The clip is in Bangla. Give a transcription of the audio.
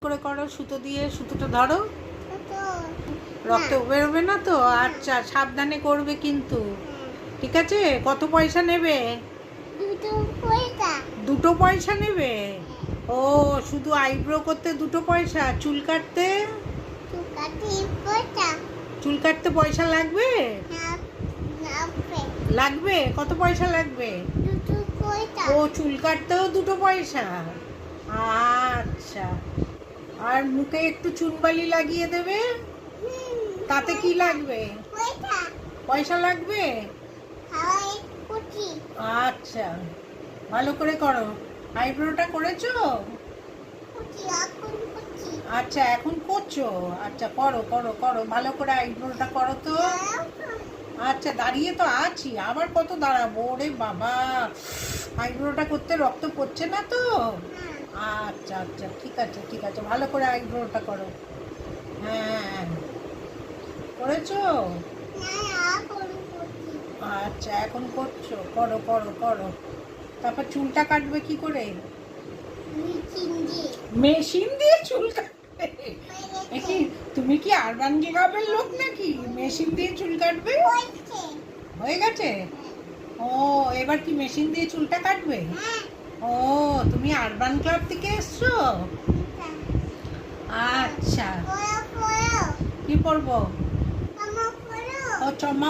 করে করো, সুতো দিয়ে, সুতোটা ধরো। রক্ত বেরোবে না তো? আচ্ছা, সাবধানে করবে কিন্তু, ঠিক আছে? কত পয়সা নেবে? 2 পয়সা নেবে? ও, শুধু আইব্রো করতে 2 পয়সা, চুল কাটতে? চুল কাটতে পয়সা লাগবে? লাগবে? কত পয়সা লাগবে? ও, চুল কাটতেও 2 পয়সা। আচ্ছা, আর মুখে একটু চুনবালি লাগিয়ে দেবে, তাতে কি লাগবে? পয়সা লাগবে? আচ্ছা, ভালো করে করো। আইব্রোটা করেছো? আচ্ছা, এখন করছো? আচ্ছা, করো করো করো, ভালো করে আইব্রোটা করো তো। আচ্ছা, দাঁড়িয়ে তো আছি, আবার কত দাঁড়াবো? ওরে বাবা, আইব্রোটা করতে রক্ত পড়ছে না তো? আচ্ছা আচ্ছা, ঠিক আছে ঠিক আছে, ভালো করে আইব্রোটা করো। হ্যাঁ, করেছো? আচ্ছা, এখন করছো, করো করো করো। তারপর চুলটা কাটবে কি করে? মেশিন দিয়ে চুল কাটবে? কি তুমি কি আরবান ক্লাবের লোক নাকি মেশিন দিয়ে চুল কাটবে? হয়ে গেছে? ও, এবার কি মেশিন দিয়ে চুলটা কাটবে? ও, তুমি আরবান ক্লাব থেকে এসছো? আচ্ছা, কি পরবো? ও, চমা